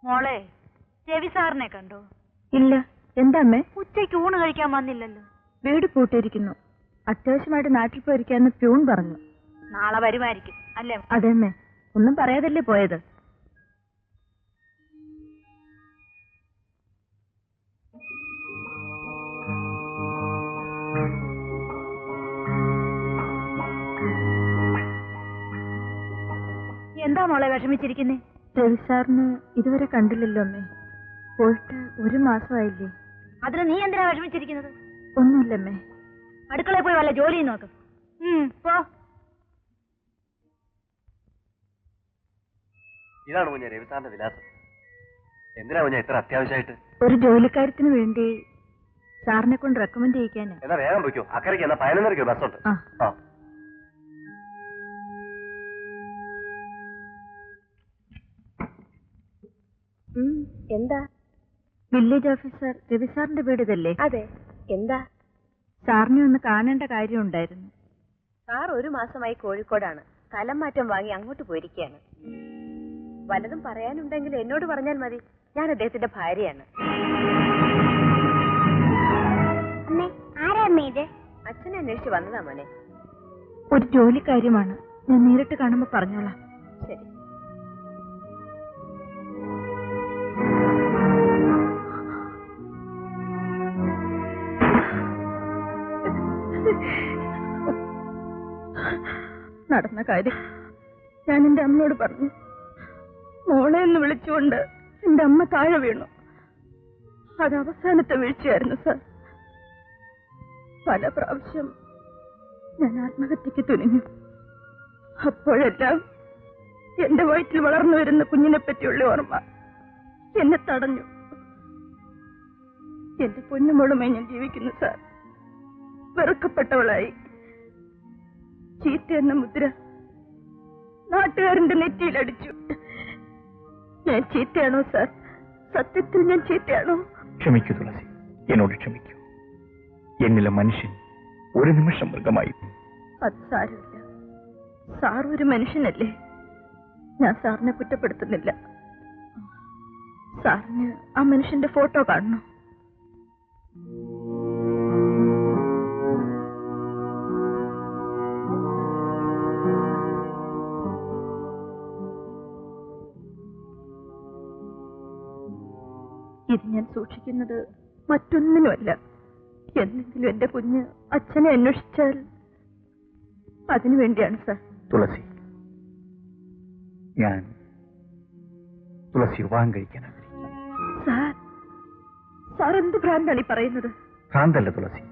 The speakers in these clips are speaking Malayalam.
മോളെ, രവി സാറിനെ കണ്ടോ? ഇല്ല. എന്താ അമ്മേ? ഉച്ചയ്ക്ക് ഊണ് കഴിക്കാൻ വന്നില്ലല്ലോ. വീട് പൂട്ടിയിരിക്കുന്നു. അത്യാവശ്യമായിട്ട് നാട്ടിൽ പോയിരിക്കാന്ന് പ്യൂൺ പറഞ്ഞു. നാളെ വരുമായിരിക്കും അല്ലേ? അതെ അമ്മേ, ഒന്നും പറയാതല്ലേ പോയത്. എന്താ മോളെ വിഷമിച്ചിരിക്കുന്നേ? രവി സാറിന് ഇതുവരെ കണ്ടില്ലല്ലോ അമ്മേ. പോയിട്ട് 1 മാസമായില്ലേ. അതിന് നീ എന്തിനാ വിഷമിച്ചിരിക്കുന്നത്? ഒന്നുമില്ലമ്മേ. അടുക്കളയിൽ പോയി വല്ല ജോലിയും നോക്ക്. പോ. ഇതാണ് കുഞ്ഞ രവി സാറിന്റെ വിലാസം. എന്തിനാ കുഞ്ഞ ഇത്ര അത്യാവശ്യമായിട്ട്? ഒരു ജോലിക്കാര്യത്തിന് വേണ്ടി സാറിനെ കൊണ്ട് റെക്കമെൻഡ് ചെയ്യിക്കാനാ. എന്നാ വേഗം പോയിക്കോ. അക്കരയ്ക്ക് എന്നാ 11:30 ബസ്സുണ്ട്. എന്താ? വില്ലേജ് ഓഫീസർ രവി സാറിന്റെ വീട് ഇതല്ലേ? അതെ. എന്താ? സാറിനെ ഒന്ന് കാണേണ്ട കാര്യം ഉണ്ടായിരുന്നു. സാർ 1 മാസമായി കോഴിക്കോടാണ്. സ്ഥലം മാറ്റം വാങ്ങി അങ്ങോട്ട് പോയിരിക്കുകയാണ്. വല്ലതും പറയാനുണ്ടെങ്കിൽ എന്നോട് പറഞ്ഞാൽ മതി. ഞാൻ അദ്ദേഹത്തിന്റെ ഭാര്യയാണ്. അച്ഛനെ അന്വേഷിച്ച് വന്നതാ മോനെ. ഒരു ജോലി കാര്യമാണ്. ഞാൻ നേരിട്ട് കാണുമ്പോ പറഞ്ഞോളാം. ശരി. നടന്ന കാര്യം ഞാൻ എന്റെ അമ്മയോട് പറഞ്ഞു. മോളെ എന്ന് വിളിച്ചുകൊണ്ട് എന്റെ അമ്മ താഴെ വീണു. അത് അവസാനത്തെ വീഴ്ചയായിരുന്നു സാർ. പല പ്രാവശ്യം ഞാൻ ആത്മഹത്യക്ക് തുനിഞ്ഞു. അപ്പോഴെല്ലാം എന്റെ വയറ്റിൽ വളർന്നു വരുന്ന കുഞ്ഞിനെ പറ്റിയുള്ള ഓർമ്മ എന്നെ തടഞ്ഞു. എന്റെ പൊന്നുമോളുമായി ഞാൻ ജീവിക്കുന്നു സാർ. വെറുക്കപ്പെട്ടവളായി. ചീത്ത എന്ന മുദ്ര നാട്ടുകാരന്റെ നെറ്റിയിലടിച്ചു. ഞാൻ ചീത്തയാണോ സാർ? സത്യത്തിൽ ഞാൻ ചീത്തയാണോ? ക്ഷമിക്കൂ തുളസി, എന്നോട് ക്ഷമിക്കൂ. എന്നിലെ മനുഷ്യൻ ഒരു നിമിഷം മൃഗമായി. അത് സാരമില്ല. സാർ ഒരു മനുഷ്യനല്ലേ. ഞാൻ സാറിനെ കുറ്റപ്പെടുത്തുന്നില്ല. സാറിന് ആ മനുഷ്യന്റെ ഫോട്ടോ കാണണം. ഇത് ഞാൻ സൂക്ഷിക്കുന്നത് മറ്റൊന്നിനുമല്ല. എന്തെങ്കിലും എന്റെ കുഞ്ഞ് അച്ഛനെ അന്വേഷിച്ചാൽ അതിനു വേണ്ടിയാണ് സാർ. തുളസി, ഞാൻ തുളസി വിവാഹം കഴിക്കാൻ ആഗ്രഹിക്കുന്നു. സാർ, സാർ എന്ത് ഭ്രാന്താണ് ഈ പറയുന്നത്? ഭ്രാന്തല്ല തുളസി,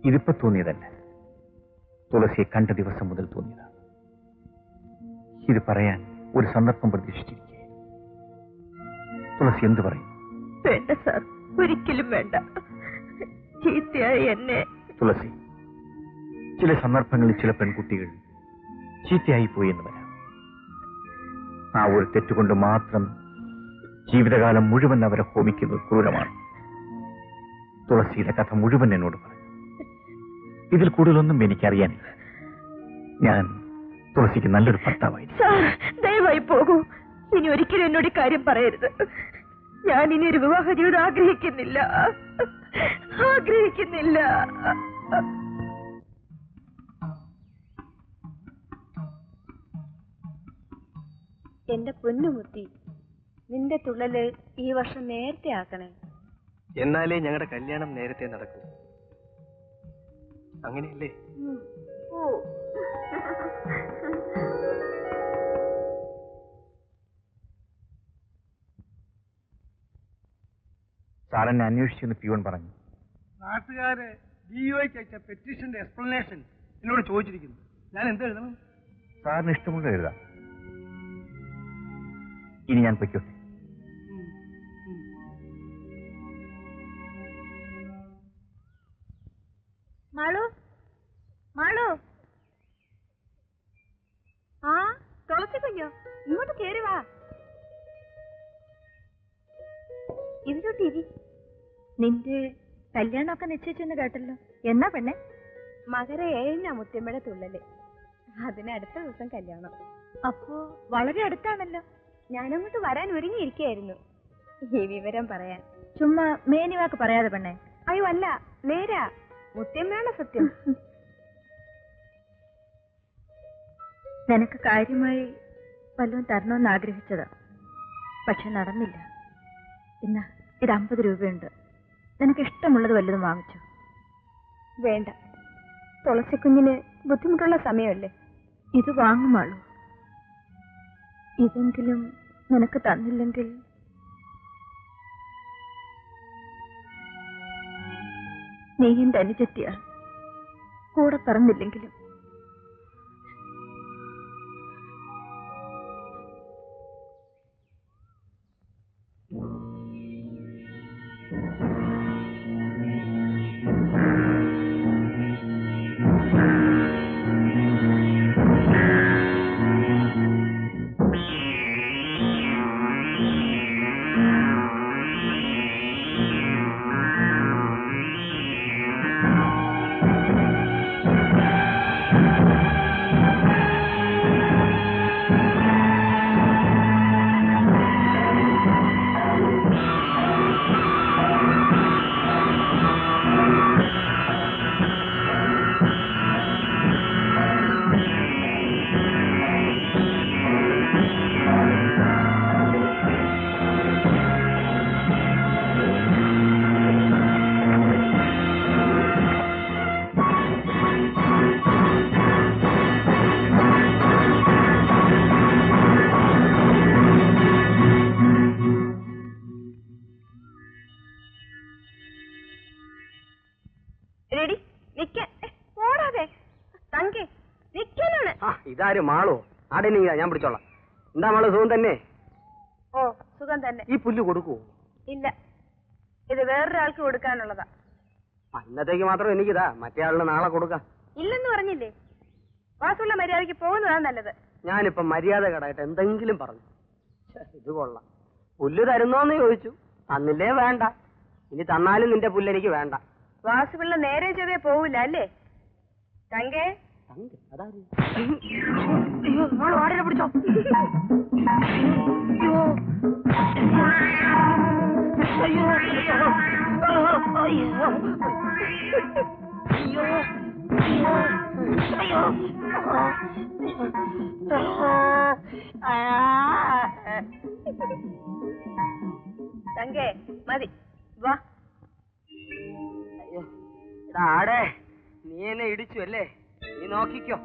ഇതിപ്പോ തോന്നിയതല്ല. തുളസിയെ കണ്ട ദിവസം മുതൽ തോന്നിയതാണ്. ഇത് പറയാൻ ഒരു സന്ദർഭം പ്രതീക്ഷിച്ചിരിക്കുക. തുളസി എന്ത് പറയും? വേണ്ട സാർ, ഒരിക്കലും വേണ്ട. ചീത്തയായി എന്നെ. തുളസി, ചില സന്ദർഭങ്ങളിൽ ചില പെൺകുട്ടികൾ ചീത്തയായി പോയി എന്ന് വരാം. ആ ഒരു തെറ്റുകൊണ്ട് മാത്രം ജീവിതകാലം മുഴുവൻ അവരെ ഹോമിക്കുന്നത് ക്രൂരമാണ്. തുളസിയുടെ കഥ മുഴുവൻ എന്നോട് പറഞ്ഞു. ഇതിൽ കൂടുതലൊന്നും എനിക്കറിയാനില്ല. ഞാൻ തുളസിക്ക് നല്ലൊരു ഭർത്താവായി. ദയവായി പോകൂ. ഇനി ഒരിക്കലും എന്നോട് കാര്യം പറയരുത്. ഞാൻ ഇനി ഒരു വിവാഹ ജീവിതം ആഗ്രഹിക്കുന്നില്ല. എന്റെ പൊന്നുമുത്തി, നിന്റെ തുള്ളല് ഈ വർഷം നേരത്തെ ആക്കണേ. എന്നാലേ ഞങ്ങളുടെ കല്യാണം നേരത്തെ നടക്കൂ. അങ്ങനെയല്ലേ? സാറെന്നെ അന്വേഷിച്ചെന്ന് പിയൂൺ പറഞ്ഞു. നാട്ടുകാര് ഡിഒയ്ക്ക് അയച്ച പെറ്റീഷന്റെ എക്സ്പ്ലനേഷൻ എന്നോട് ചോദിച്ചിരിക്കുന്നു. ഞാൻ എന്ത് എഴുതണം? സാറിന് ഇഷ്ടമുള്ള എഴുതാം. ഇനി ഞാൻ പൊയ്ക്കോട്ടെ. മാളു, മാളു. ആ തുളസി കുഞ്ഞോ, ഇങ്ങോട്ട് കേറി വാ. ഇതിലോട്ടിരി. നിന്റെ കല്യാണമൊക്കെ നിശ്ചയിച്ചെന്ന് കേട്ടല്ലോ. എന്നാ പെണ്ണെ? മകര 7 മുത്തമ്മയുടെ തുള്ളല്. അതിനടുത്ത ദിവസം കല്യാണം. അപ്പോ വളരെ അടുത്താണല്ലോ. ഞാനങ്ങോട്ട് വരാൻ ഒരുങ്ങിയിരിക്കുകയായിരുന്നു ഈ വിവരം പറയാൻ. ചുമ്മാ മേനിവാക്ക് പറയാതെ പെണ്ണെ. അയ്യോ അല്ല, നേരാ, മുത്യമ്മയാണ് സത്യം. നിനക്ക് കാര്യമായി വല്ലതും തരണമെന്ന് ആഗ്രഹിച്ചതാ, പക്ഷെ നടന്നില്ല. ഇന്ന് ഇത് 50 രൂപയുണ്ട്. നിനക്ക് ഇഷ്ടമുള്ളത് വല്ലതും വാങ്ങിച്ചു. വേണ്ട, തുളസിക്കുഞ്ഞിന് ബുദ്ധിമുട്ടുള്ള സമയമല്ലേ. ഇത് വാങ്ങുമാളൂ. ഇതെങ്കിലും നിനക്ക് തന്നില്ലെങ്കിൽ നീ എന്റെ അനുജത്തിയാണ്, കൂടെ പറഞ്ഞില്ലെങ്കിലും. ഇതാര് മാളോ? ആടെ ഞാൻ പിടിച്ചോളാം. എന്താ മാള്, സുഖം തന്നെ? ഓ, സുഖം തന്നെ. ഈ പുല്ല് കൊടുക്കുവോ? ഇല്ല, ഇത് വേറൊരാൾക്ക് കൊടുക്കാനുള്ളതാ. ഇന്നത്തേക്ക് മാത്രം എനിക്കിതാ, മറ്റേ ആളിന് നാളെ കൊടുക്കാം. ഇല്ലെന്ന് പറഞ്ഞില്ലേ? വാസുള്ള മര്യാദയ്ക്ക് പോകുന്നതാണ് നല്ലത്. ഞാനിപ്പൊ മര്യാദ കടായിട്ട് എന്തെങ്കിലും പറഞ്ഞു. ഇത് കൊള്ളാം. പുല്ല് തരുന്നോന്ന് ചോദിച്ചു, തന്നില്ലേ വേണ്ട. ഇനി തന്നാലും നിന്റെ പുല്ല് എനിക്ക് വേണ്ട. വാസുപിള്ള നേരെ ചെവേ പോവില്ല അല്ലേ? തങ്കേ, പിടിച്ചോ. തങ്കേ മതി, വാ. ആടെ നീ എന്നെ ഇടിച്ചു അല്ലേ? നീ നോക്കിക്കോ,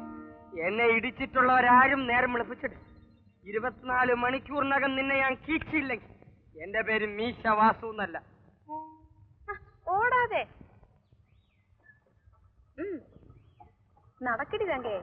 എന്നെ ഇടിച്ചിട്ടുള്ളവരാരും നേരം വിളിപ്പിച്ചിട്ട് 24 മണിക്കൂറിനകം നിന്നെ ഞാൻ കീച്ചില്ലെങ്കിൽ എന്റെ പേര് മീശ വാസു എന്നല്ല. ഓടാതെ നടക്കടി തങ്കേ.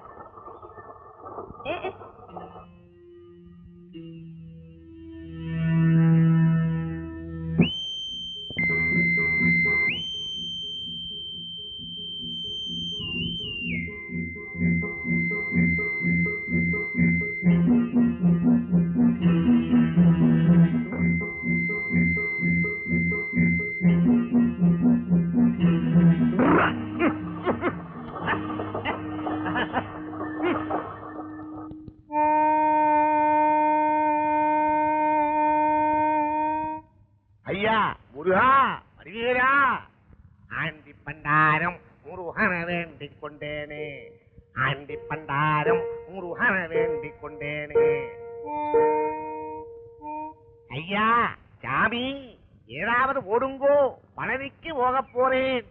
ஐயா முருகா வருவீரா? ஆண்டி பண்டாரம் முருகன வேண்டிக் கொண்டேனே, ஆண்டி பண்டாரம் முருகன வேண்டிக் கொண்டேனே. ஐயா சாமி, ஏதாவது ஓடுங்கோ, பழனிக்கு போக போறேன்.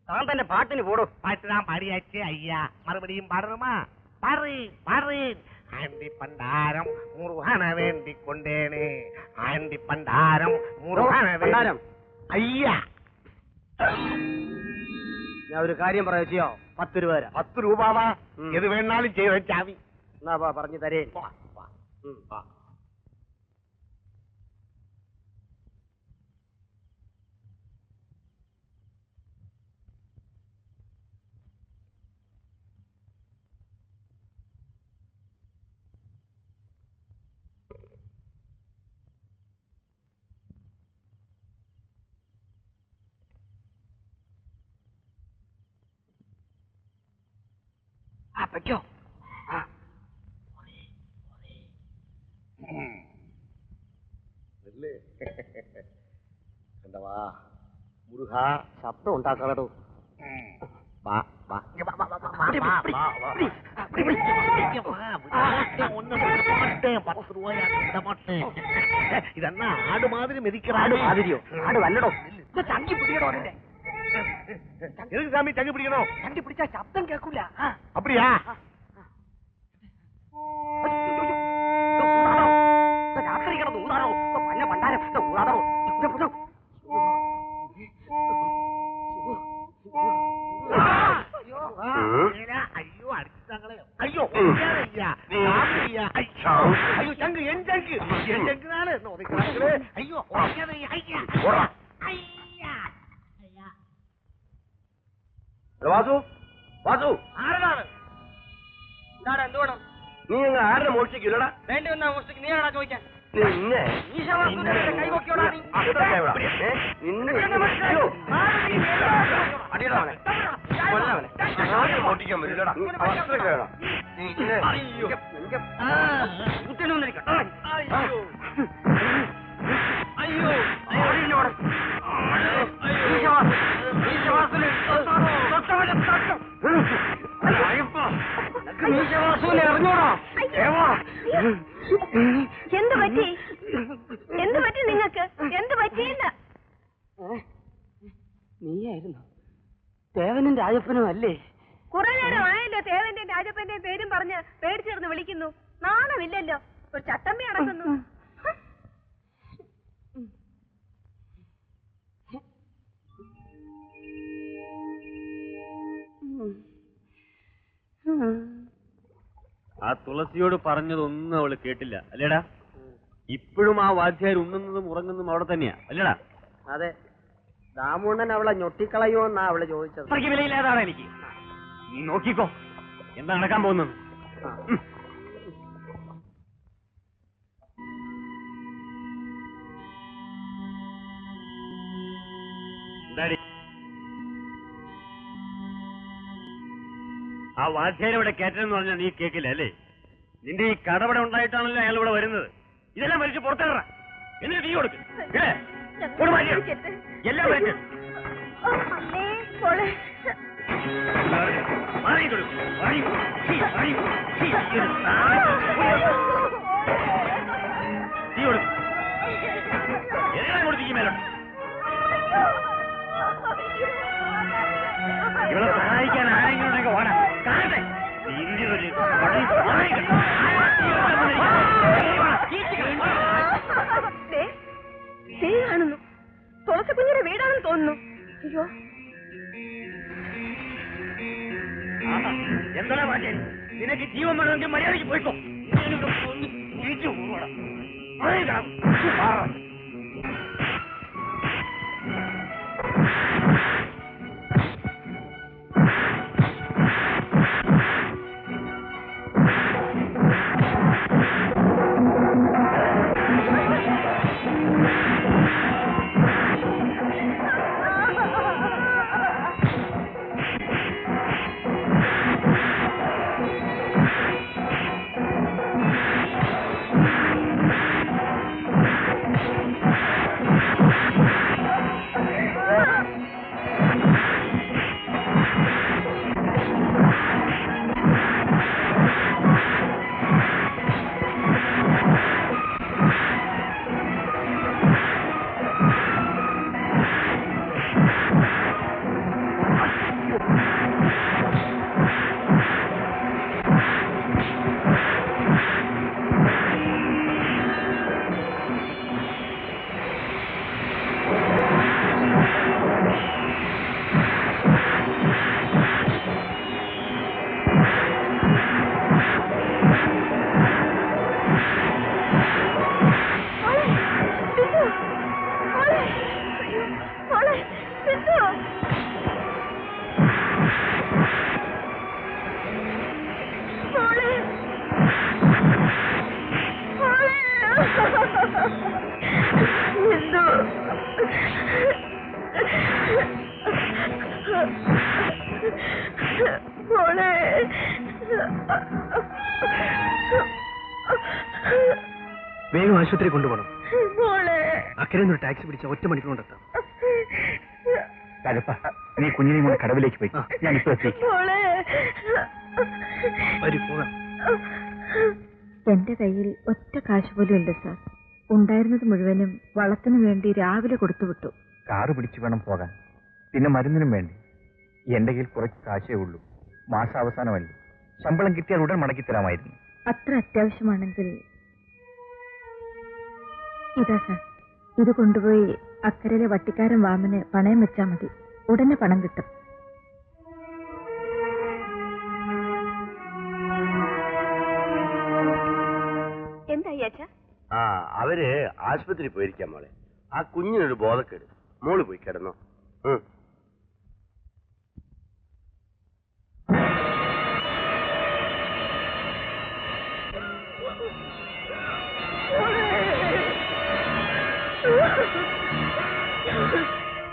താൻ തന്നെ പാട്ടിന് പോടും. பாட்டு தான் பாடியாச்சு ஐயா, மறுபடியும் பாடணுமா? பாடுறேன் பாடுறேன். ஆண்டி பண்டாரம் முருகன வேண்டிக் கொண்டேனே, ஆண்டி பண்டாரம் മുരുകന പണ്ടാരം. ஐயா. ഞാൻ ഒരു കാര്യം പറയാ ചെയ്യോ? 10 രൂപ തരാം. 10 രൂപവാ? എത് വേണാലും ചെയ്ത ചാവി. എന്നാ പറഞ്ഞു തരേ. വെച്ചോ. ഇല്ലേ? കണ്ടവാ മുരുക ശബ്ദം ഉണ്ടാക്കാടോ. വാ വാ ഇതെന്നാ ആട് മാതിരി മെതിക്കാട് മാതിരിയോ? ആട് വല്ലടോ, ചങ്കി പിടിക്കണോ? എதுக்கு சாமி ചങ്കി പിടിക്കണോ? ചങ്കി പിടിച്ചാ ശബ്ദം കേൾക്കൂല. அப்படியா? രാത്രി കിടന്ന് ഊതാറോ പന്ന പണ്ടാരം ഊതാറോ? അയ്യോ അടിച്ചങ്ങളെ അയ്യോ അയ്യോ ചങ്ക് എൻ ചങ്ക് എൻ ചങ്കാണ് അയ്യോ വാസു വാസു ആരാണ്? എന്താടാ എന്ത് വേണം? നീ അങ്ങ് ആരുടെ മോഷ്ടിക്കില്ലടാ? വേണ്ടി വന്നാ മോഷ്ടിക്ക്. നീ ആടാ ചോദിക്കാൻ? നിന്നെ കൈ പൊക്കിയോടാ നീ. മോഷ്ടിക്കാൻ വരില്ലടാ. എന്ത് പറ്റി? എന്ത് പറ്റി നിങ്ങൾക്ക്? എന്ത് പറ്റിയില്ല? നീയായിരുന്നു ദേവനും രാജപ്പനും അല്ലേ? കുറെ നേരം ആയല്ലോ ദേവന്റെയും രാജപ്പന്റെയും പേരും പറഞ്ഞ് പേടിച്ചേർന്ന് വിളിക്കുന്നു. നാണമില്ലല്ലോ. ഒരു ചട്ടമ്പി അടക്കുന്നു. ആ തുളസിയോട് പറഞ്ഞതൊന്നും അവള് കേട്ടില്ല അല്ലേടാ? ഇപ്പോഴും ആ വാദ്യാർ ഉണ്ണുന്നതും ഉറങ്ങുന്നതും അവിടെ തന്നെയാ അല്ലേടാ? അതെ, ദാമൂണ്ണൻ അവളെ ഞൊട്ടിക്കളയോ എന്നാ അവള് ചോദിച്ചത്. അത്രയ്ക്ക് വിലയില്ലാതാണ് എനിക്ക്. നീ നോക്കിക്കോ എന്താ നടക്കാൻ പോകുന്നത്. എന്താടി ആ വാദ്യാരെ ഇവിടെ കയറ്റെന്ന് പറഞ്ഞാൽ നീ കേക്കില്ല അല്ലേ? നിന്റെ ഈ കടപട ഉണ്ടായിട്ടാണല്ലോ അയാൾ ഇവിടെ വരുന്നത്. ഇതെല്ലാം വലിച്ച് പുറത്തിട. എന്നിട്ട് നീ കൊടുക്ക്. എല്ലാം വലിച്ച് തീ കൊടുക്കും. എല്ലാം കൊടുത്തിക്ക് മേലോട്ട്. ഇവിടെ സഹായിക്കാൻ ആരെങ്കിലും ഉണ്ടെങ്കിൽ ഓടാ. കാണട്ടെ കാണുന്നു. തുളസി കുഞ്ഞിന്റെ വീടാണെന്ന് തോന്നുന്നു. അയ്യോ, എന്താ വാചൻ? നിനക്ക് ജീവൻ വേണമെങ്കിൽ മര്യാദയ്ക്ക് പോയിക്കോ. വേഗം ആശുപത്രി കൊണ്ടുപോകണം. മോളെ അക്കരെ ഒരു ടാക്സി പിടിച്ച 1 മണിക്കൂർ കൊണ്ടെത്താം. രാജപ്പ, നീ കുഞ്ഞിനെയും കൊണ്ട് കടവിലേക്ക് പോയി. ഞാൻ ഇപ്പൊ എത്തിക്കും. വരി പോകാം. എന്റെ കയ്യിൽ ഒറ്റ കാശ് പോലും ഇല്ല സാർ. ഉണ്ടായിരുന്നത് മുഴുവനും വളത്തിനു വേണ്ടി രാവിലെ കൊടുത്തുവിട്ടു. കാറ് പിടിച്ചു വേണം പോകാൻ. പിന്നെ മരുന്നിനും വേണ്ടി. എന്റെ കയ്യിൽ കുറച്ച് കാശേ ഉള്ളൂ. മാസാവസാനമല്ലേ, ശമ്പളം കിട്ടിയാൽ ഉടൻ മടക്കി തരാമായിരുന്നു. അത്ര അത്യാവശ്യമാണെങ്കിൽ ഇതാ സാർ, ഇത് കൊണ്ടുപോയി അക്കരയിലെ വട്ടിക്കാരൻ വാമന് പണയം വെച്ചാൽ മതി. ഉടനെ പണം കിട്ടും. എന്തായി അച്ഛാ? അവര് ആശുപത്രി പോയിരിക്കാൻ മോളെ. ആ കുഞ്ഞിനൊരു ബോധക്കേട്. മോള് പോയി കിടന്നോ.